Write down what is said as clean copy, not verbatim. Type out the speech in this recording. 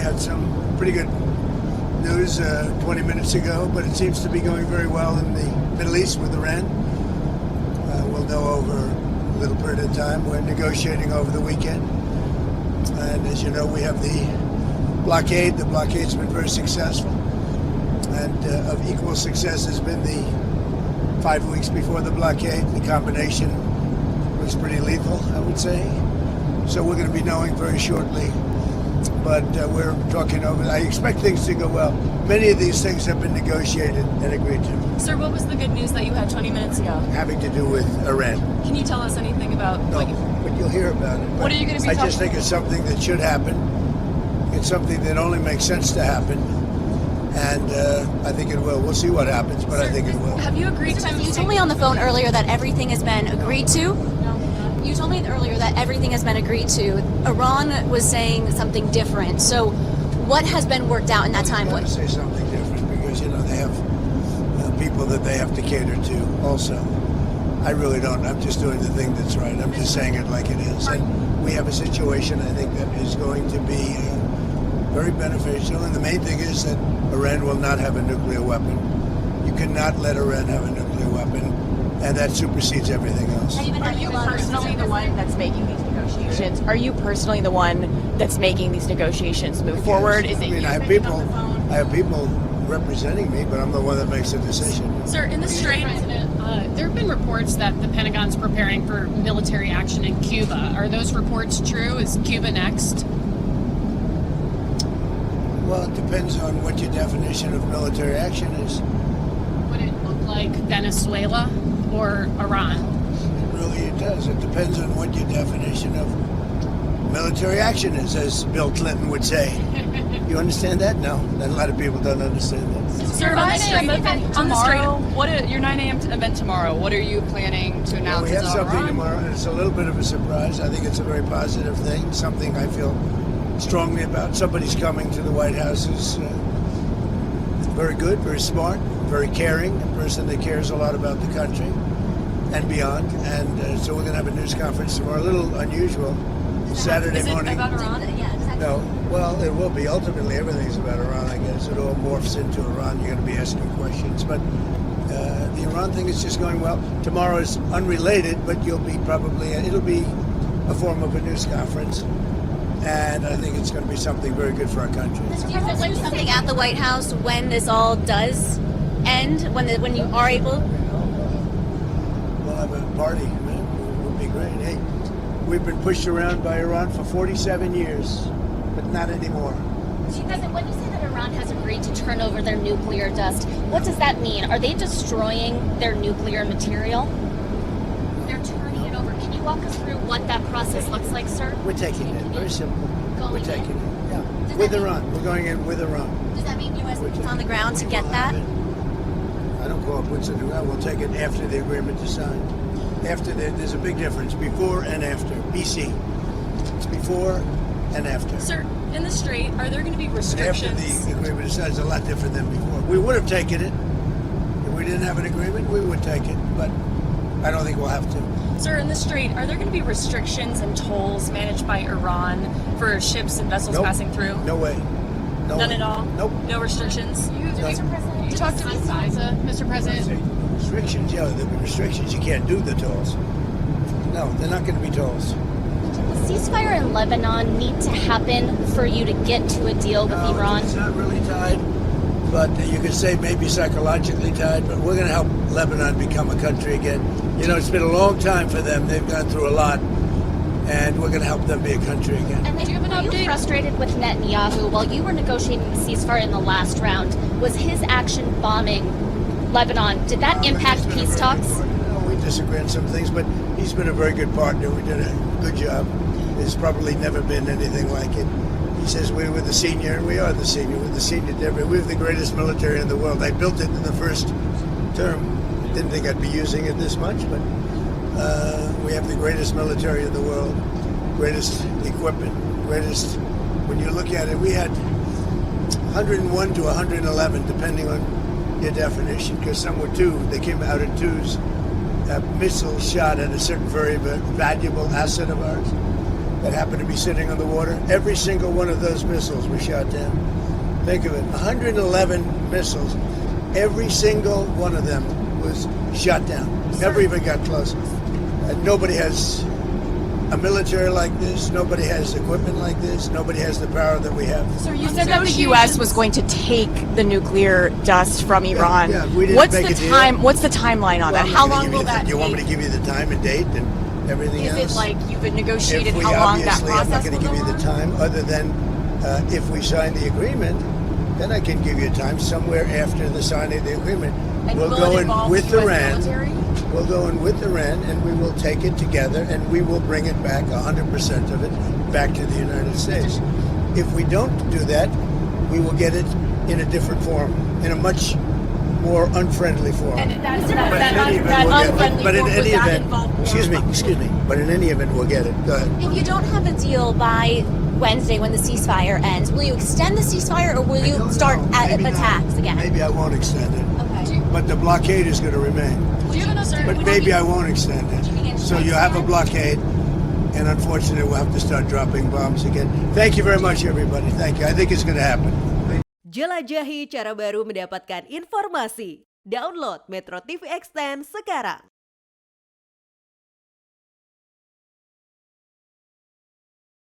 had some pretty good news 20 minutes ago, but it seems to be going very well in the Middle East with Iran. We'll know over a little period of time. We're negotiating over the weekend. And as you know, we have the blockade. The blockade's been very successful. And of equal success has been the 5 weeks before the blockade. The combination was pretty lethal, I would say. So we're going to be knowing very shortly. But we're talking over. I expect things to go well. Many of these things have been negotiated and agreed to. Sir, what was the good news that you had 20 minutes ago? Having to do with Iran. Can you tell us anything about No, but you'll hear about it. What are you going to be I talking just think it's something that should happen. It's something that only makes sense to happen. And I think it will. We'll see what happens, but I think it will. Have you agreed to... You told me on the phone earlier that everything has been agreed to. You told me earlier that everything has been agreed to. Iran was saying something different. So what has been worked out in that time? I want to say something different because, you know, they have people that they have to cater to also. I really don't. I'm just doing the thing that's right. I'm just saying it like it is. And we have a situation, I think, that is going to be very beneficial. And the main thing is that Iran will not have a nuclear weapon. You cannot let Iran have a nuclear weapon. And that supersedes everything else. Are you personally the one that's making these negotiations? Are you personally the one that's making these negotiations move forward? Is it I have people representing me, but I'm the one that makes the decision. Sir, in the Strait, there have been reports that the Pentagon's preparing for military action in Cuba. Are those reports true? Is Cuba next? Well, it depends on what your definition of military action is. Would it look like Venezuela or Iran? It does. It depends on what your definition of military action is, as Bill Clinton would say. You understand that? No. A lot of people don't understand that. Sir, on the Strait, tomorrow, your 9 a.m. event tomorrow, what are you planning to announce? We have something tomorrow, and it's a little bit of a surprise. I think it's a very positive thing, something I feel strongly about. Somebody's coming to the White House who's very good, very smart, very caring, a person that cares a lot about the country and beyond. And so we're going to have a news conference tomorrow, a little unusual, Saturday morning. Is it about Iran? No, well, it will be. Ultimately, everything's about Iran, I guess. It all morphs into Iran. You're going to be asking questions. But the Iran thing is just going well. Tomorrow is unrelated, but it'll be a form of a news conference. And I think it's going to be something very good for our country. Do you feel like something at the White House when this all does end, when you are able? We'll have a party, man. It would be great. Hey, we've been pushed around by Iran for 47 years, but not anymore. President, when you say that Iran has agreed to turn over their nuclear dust, what does that mean? Are they destroying their nuclear material? They're turning it over. Can you walk us through what that process looks like, sir? We're taking it. Very simple. We're taking it. Yeah. With Iran. We're going in with Iran. Does that mean U.S. boots on the ground to get that? I don't call it boots on the ground. We'll take it after the agreement is signed. There's a big difference before and after. BC. It's before and after. Sir, in the Strait, are there going to be restrictions? And after the agreement is signed, it's a lot different than before. We would have taken it. If we didn't have an agreement, we would take it. But I don't think we'll have to. Sir, in the Strait, are there going to be restrictions and tolls managed by Iran for ships and vessels passing through? No way. None at all? Nope. No restrictions? You talked to Mr. President. Restrictions, yeah, there'll be restrictions. You can't do the tolls. No, they're not going to be tolls. Does the ceasefire in Lebanon need to happen for you to get to a deal with Iran? It's not really tied, but you could say maybe psychologically tied, but we're going to help Lebanon become a country again. You know, it's been a long time for them. They've gone through a lot, and we're going to help them be a country again. And then, were you frustrated with Netanyahu while you were negotiating the ceasefire in the last round? Was his action bombing Lebanon, did that impact peace talks? No, we disagree on some things, but he's been a very good partner. We did a good job. There's probably never been anything like it. He says we were the senior, and we are the senior. We're the senior Deborah. We have the greatest military in the world. I built it in the first term. Didn't think I'd be using it this much, but we have the greatest military in the world, greatest equipment, greatest. When you look at it, we had 101 to 111, depending on your definition, because some were two. They came out in twos. Missiles shot at a certain very valuable asset of ours. that happened to be sitting on the water. Every single one of those missiles was shot down. Think of it, 111 missiles. Every single one of them was shot down. Never even got close. Nobody has a military like this. Nobody has equipment like this. Nobody has the power that we have. So you said that the U.S. was going to take the nuclear dust from Iran. Yeah, we didn't What's make the a deal. time? What's the timeline on Well, that? I'm How not gonna long give will you that the, you want me to take? give you the time and date and everything Is else? it like you've negotiated If we how long that obviously, process I'm not going to will give go you the on? time other than if we sign the agreement, then I can give you time somewhere after the signing of the agreement. And We'll will go it in involve with the US Iran. military? We'll go in with Iran and we will take it together and we will bring it back, 100% of it, back to the United States. If we don't do that, we will get it in a different form, in a much more unfriendly form. And But in any event, we'll get it. But in any event, excuse me. But in any event, we'll get it. Go ahead. If you don't have a deal by Wednesday when the ceasefire ends, will you extend the ceasefire or will you start Maybe not. attacks again? Maybe I won't extend it. Okay. But the blockade is going to remain. But maybe I won't extend it. So you have a blockade, and unfortunately we'll have to start dropping bombs again. Thank you very much, everybody. Thank you. I think it's going to happen. Jelajahi cara baru mendapatkan informasi. Download Metro TV Extend sekarang.